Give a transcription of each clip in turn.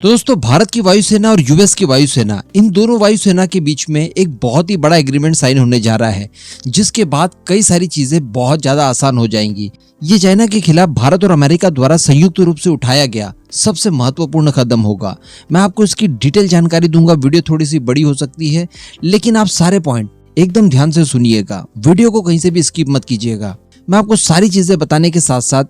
तो दोस्तों भारत की वायुसेना और यूएस की वायुसेना, इन दोनों वायुसेना के बीच में एक बहुत ही बड़ा एग्रीमेंट साइन होने जा रहा है, जिसके बाद कई सारी चीजें बहुत ज्यादा आसान हो जाएंगी। ये चाइना के खिलाफ भारत और अमेरिका द्वारा संयुक्त रूप से उठाया गया सबसे महत्वपूर्ण कदम होगा। मैं आपको इसकी डिटेल जानकारी दूंगा। वीडियो थोड़ी सी बड़ी हो सकती है, लेकिन आप सारे पॉइंट एकदम ध्यान से सुनिएगा। वीडियो को कहीं से भी स्किप मत कीजिएगा। मैं आपको सारी चीजें बताने के साथ साथ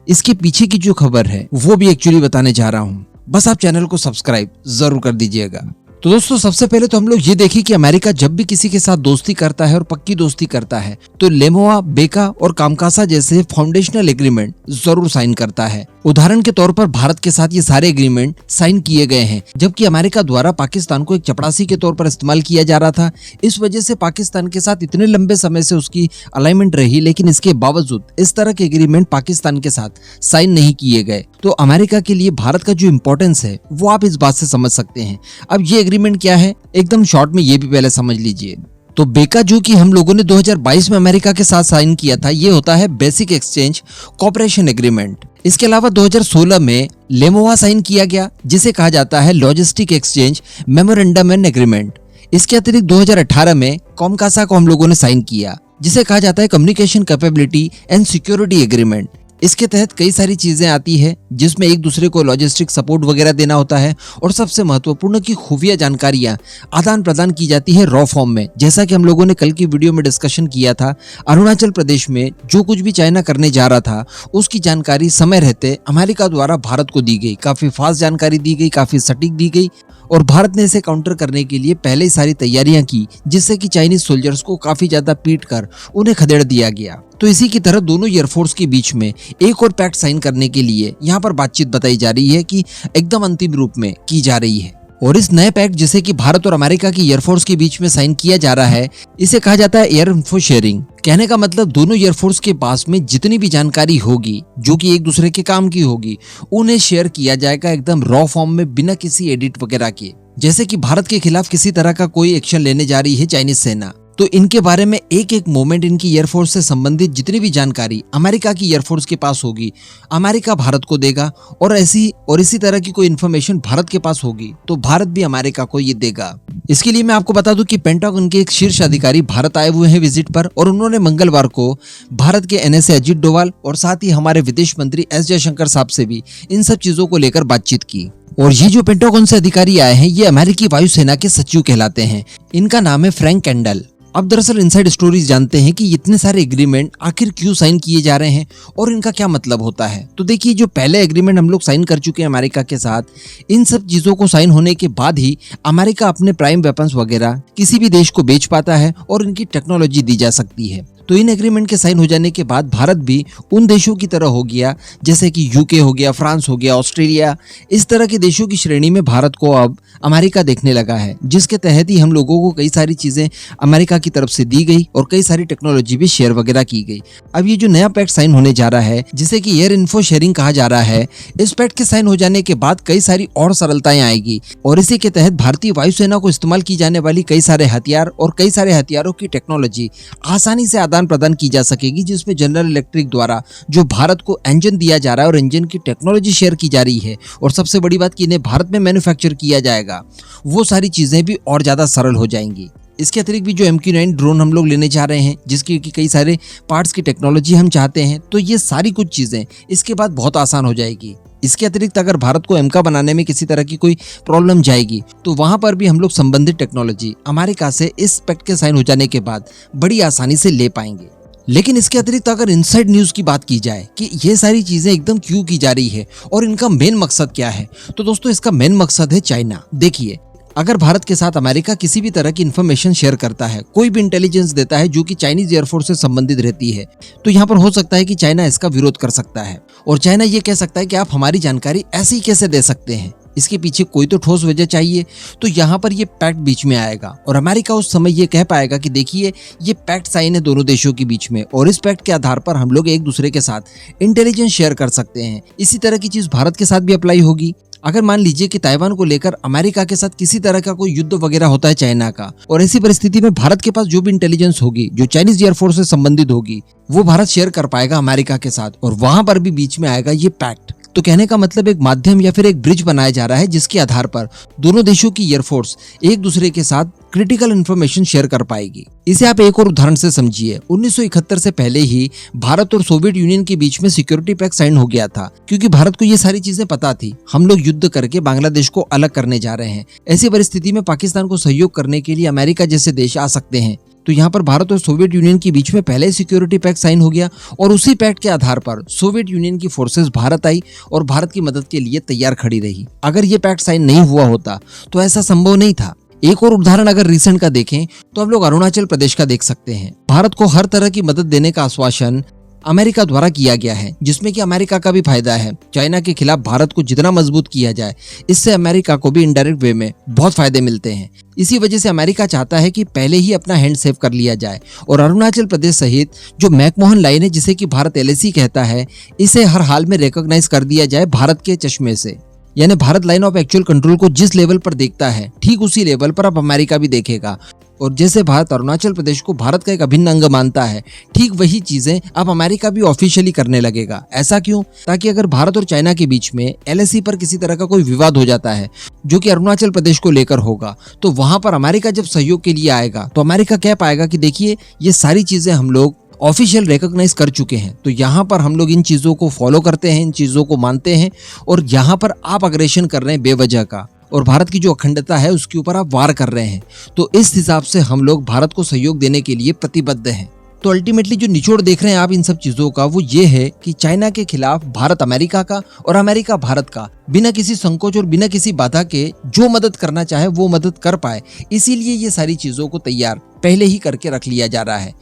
इसके पीछे की जो खबर है वो भी एक्चुअली बताने जा रहा हूँ। बस आप चैनल को सब्सक्राइब जरूर कर दीजिएगा। तो दोस्तों सबसे पहले तो हम लोग ये देखें कि अमेरिका जब भी किसी के साथ दोस्ती करता है और पक्की दोस्ती करता है तो लेमोआ, बेका और कामकासा जैसे फाउंडेशनल एग्रीमेंट जरूर साइन करता है। उदाहरण के तौर पर भारत के साथ ये सारे एग्रीमेंट साइन किए गए हैं, जबकि अमेरिका द्वारा पाकिस्तान को एक चपरासी के तौर पर इस्तेमाल किया जा रहा था। इस वजह से पाकिस्तान के साथ इतने लंबे समय से उसकी अलाइनमेंट रही, लेकिन इसके बावजूद इस तरह के एग्रीमेंट पाकिस्तान के साथ साइन नहीं किए गए। तो अमेरिका के लिए भारत का जो इम्पोर्टेंस है वो आप इस बात से समझ सकते हैं। अब ये एग्रीमेंट क्या है, एकदम शॉर्ट में ये भी पहले समझ लीजिए। तो बेका जो कि हम लोगों ने 2022 में अमेरिका के साथ साइन किया था, ये होता है बेसिक एक्सचेंज कोऑपरेशन एग्रीमेंट। इसके अलावा 2016 में लेमोआ साइन किया गया, जिसे कहा जाता है logistic exchange memorandum and agreement. इसके अतिरिक्त 2018 में कामकासा को हम लोगों ने साइन किया, जिसे कहा जाता है communication capability and security agreement. इसके तहत कई सारी चीजें आती है, जिसमें एक दूसरे को लॉजिस्टिक सपोर्ट वगैरह देना होता है, और सबसे महत्वपूर्ण की खुफिया जानकारियां आदान प्रदान की जाती है रॉ फॉर्म में। जैसा कि हम लोगों ने कल की वीडियो में डिस्कशन किया था, अरुणाचल प्रदेश में जो कुछ भी चाइना करने जा रहा था उसकी जानकारी समय रहते अमेरिका द्वारा भारत को दी गई। काफी फास्ट जानकारी दी गई, काफी सटीक दी गई, और भारत ने इसे काउंटर करने के लिए पहले ही सारी तैयारियां की, जिससे कि चाइनीज सोल्जर्स को काफी ज्यादा पीट कर उन्हें खदेड़ दिया गया। तो इसी की तरह दोनों एयरफोर्स के बीच में एक और पैक्ट साइन करने के लिए यहाँ पर बातचीत बताई जा रही है कि एकदम अंतिम रूप में की जा रही है। और इस नए पैक्ट जिसे कि भारत और अमेरिका की एयरफोर्स के बीच में साइन किया जा रहा है, इसे कहा जाता है एयर इन्फो शेयरिंग। कहने का मतलब दोनों एयरफोर्स के पास में जितनी भी जानकारी होगी जो कि एक दूसरे के काम की होगी, उन्हें शेयर किया जाएगा एकदम रॉ फॉर्म में, बिना किसी एडिट वगैरह के। जैसे कि भारत के खिलाफ किसी तरह का कोई एक्शन लेने जा रही है चाइनीज सेना, तो इनके बारे में एक एक मोमेंट, इनकी एयरफोर्स से संबंधित जितनी भी जानकारी अमेरिका की एयरफोर्स के पास होगी, अमेरिका भारत को देगा। और इसी तरह की कोई इन्फॉर्मेशन भारत के पास होगी तो भारत भी अमेरिका को ये देगा। इसके लिए मैं आपको बता दूं कि पेंटागन के एक शीर्ष अधिकारी भारत आए हुए हैं विजिट पर, और उन्होंने मंगलवार को भारत के एनएसए अजीत डोवाल और साथ ही हमारे विदेश मंत्री एस जयशंकर साहब से भी इन सब चीजों को लेकर बातचीत की। और ये जो पेंटागन से अधिकारी आए हैं, ये अमेरिकी वायुसेना के सचिव कहलाते हैं। इनका नाम है फ्रैंक कैंडल। अब दरअसल इनसाइड स्टोरीज जानते हैं कि इतने सारे एग्रीमेंट आखिर क्यों साइन किए जा रहे हैं और इनका क्या मतलब होता है। तो देखिए, जो पहले एग्रीमेंट हम लोग साइन कर चुके हैं अमेरिका के साथ, इन सब चीजों को साइन होने के बाद ही अमेरिका अपने प्राइम वेपन्स वगैरह किसी भी देश को बेच पाता है और इनकी टेक्नोलॉजी दी जा सकती है। तो इन एग्रीमेंट के साइन हो जाने के बाद भारत भी उन देशों की तरह हो गया, जैसे कि यूके हो गया, फ्रांस हो गया, ऑस्ट्रेलिया, इस तरह के देशों की श्रेणी में भारत को अब अमेरिका देखने लगा है, जिसके तहत ही हम लोगों को कई सारी चीजें अमेरिका की तरफ से दी गई और कई सारी टेक्नोलॉजी भी शेयर वगैरह की गई। अब ये जो नया पैक्ट साइन होने जा रहा है, जिसे कि एयर इन्फो शेयरिंग कहा जा रहा है, इस पैक्ट के साइन हो जाने के बाद कई सारी और सरलताएं आएगी, और इसी के तहत भारतीय वायुसेना को इस्तेमाल की जाने वाली कई सारे हथियार और कई सारे हथियारों की टेक्नोलॉजी आसानी से आदान प्रदान की जा सकेगी, जिसमें जनरल इलेक्ट्रिक द्वारा जो भारत को इंजन दिया जा रहा है और इंजन की टेक्नोलॉजी शेयर की जा रही है, और सबसे बड़ी बात कि इन्हें भारत में मैन्युफैक्चर किया जाएगा, वो सारी चीजें भी और ज्यादा सरल हो जाएंगी। इसके अतिरिक्त भी जो MQ-9 ड्रोन हम लोग लेने जा रहे हैं, जिसकी कई सारे पार्ट्स की टेक्नोलॉजी हम चाहते हैं, तो ये सारी कुछ चीजें इसके बाद बहुत आसान हो जाएगी। इसके अतिरिक्त अगर भारत को एमका बनाने में किसी तरह की कोई प्रॉब्लम जाएगी, तो वहां पर भी हम लोग संबंधित टेक्नोलॉजी अमेरिका से इस पैक्ट के साइन हो जाने के बाद बड़ी आसानी से ले पाएंगे। लेकिन इसके अतिरिक्त अगर इनसाइड न्यूज की बात की जाए कि ये सारी चीजें एकदम क्यों की जा रही है और इनका मेन मकसद क्या है, तो दोस्तों इसका मेन मकसद है चाइना। देखिए, अगर भारत के साथ अमेरिका किसी भी तरह की इन्फॉर्मेशन शेयर करता है, कोई भी इंटेलिजेंस देता है जो कि चाइनीज एयरफोर्स से संबंधित रहती है, तो यहाँ पर हो सकता है कि चाइना इसका विरोध कर सकता है, और चाइना ये कह सकता है कि आप हमारी जानकारी ऐसे ही कैसे दे सकते हैं, इसके पीछे कोई तो ठोस वजह चाहिए। तो यहाँ पर ये पैक्ट बीच में आएगा, और अमेरिका उस समय ये कह पाएगा कि देखिए, ये पैक्ट साइन है दोनों देशों के बीच में, और इस पैक्ट के आधार पर हम लोग एक दूसरे के साथ इंटेलिजेंस शेयर कर सकते हैं। इसी तरह की चीज भारत के साथ भी अप्लाई होगी। अगर मान लीजिए कि ताइवान को लेकर अमेरिका के साथ किसी तरह का कोई युद्ध वगैरह होता है चाइना का, और ऐसी परिस्थिति में भारत के पास जो भी इंटेलिजेंस होगी, जो चाइनीज एयरफोर्स से संबंधित होगी, वो भारत शेयर कर पाएगा अमेरिका के साथ, और वहां पर भी बीच में आएगा ये पैक्ट। तो कहने का मतलब एक माध्यम या फिर एक ब्रिज बनाया जा रहा है जिसके आधार पर दोनों देशों की एयरफोर्स एक दूसरे के साथ क्रिटिकल इंफॉर्मेशन शेयर कर पाएगी। इसे आप एक और उदाहरण से समझिए। 1971 से पहले ही भारत और सोवियत यूनियन के बीच में सिक्योरिटी पैक्ट साइन हो गया था, क्योंकि भारत को ये सारी चीजें पता थी, हम लोग युद्ध करके बांग्लादेश को अलग करने जा रहे हैं। ऐसी परिस्थिति में पाकिस्तान को सहयोग करने के लिए अमेरिका जैसे देश आ सकते हैं। तो यहाँ पर भारत और सोवियत यूनियन के बीच में पहले ही सिक्योरिटी पैक्ट साइन हो गया और उसी पैक्ट के आधार पर सोवियत यूनियन की फोर्सेस भारत आई और भारत की मदद के लिए तैयार खड़ी रही। अगर ये पैक्ट साइन नहीं हुआ होता तो ऐसा संभव नहीं था। एक और उदाहरण अगर रिसेंट का देखें तो हम लोग अरुणाचल प्रदेश का देख सकते हैं। भारत को हर तरह की मदद देने का आश्वासन अमेरिका द्वारा किया गया है, जिसमें कि अमेरिका का भी फायदा है। चाइना के खिलाफ भारत को जितना मजबूत किया जाए, इससे अमेरिका को भी इनडायरेक्ट वे में बहुत फायदे मिलते हैं। इसी वजह से अमेरिका चाहता है कि पहले ही अपना हैंड सेव कर लिया जाए और अरुणाचल प्रदेश सहित जो मैकमोहन लाइन है, जिसे कि भारत एलएसी कहता है, इसे हर हाल में रिकॉग्नाइज कर दिया जाए भारत के चश्मे से। यानी Bharat line of actual control को जिस लेवल पर देखता है, ठीक उसी लेवल पर अब अमेरिका भी देखेगा। और जैसे भारत अरुणाचल प्रदेश को भारत का एक अभिन्न अंग मानता है, ठीक वही चीजें अब अमेरिका भी ऑफिशियली करने लगेगा। ऐसा क्यों? ताकि अगर भारत और चाइना के बीच में एलएसी पर किसी तरह का कोई विवाद हो जाता है, जो कि अरुणाचल प्रदेश को लेकर होगा, तो वहां पर अमेरिका जब सहयोग के लिए आएगा तो अमेरिका कह पाएगा कि देखिए, ये सारी चीजें हम लोग ऑफिशियल रिकॉग्नाइज कर चुके हैं, तो यहाँ पर हम लोग इन चीजों को फॉलो करते हैं, इन चीजों को मानते हैं, और यहाँ पर आप अग्रेशन कर रहे हैं बेवजह का, और भारत की जो अखंडता है उसके ऊपर आप वार कर रहे हैं। तो इस हिसाब से हम लोग भारत को सहयोग देने के लिए प्रतिबद्ध हैं। तो अल्टीमेटली जो निचोड़ देख रहे हैं आप इन सब चीजों का, वो ये है कि चाइना के खिलाफ भारत अमेरिका का और अमेरिका भारत का बिना किसी संकोच और बिना किसी बाधा के जो मदद करना चाहे वो मदद कर पाए, इसीलिए ये सारी चीजों को तैयार पहले ही करके रख लिया जा रहा है।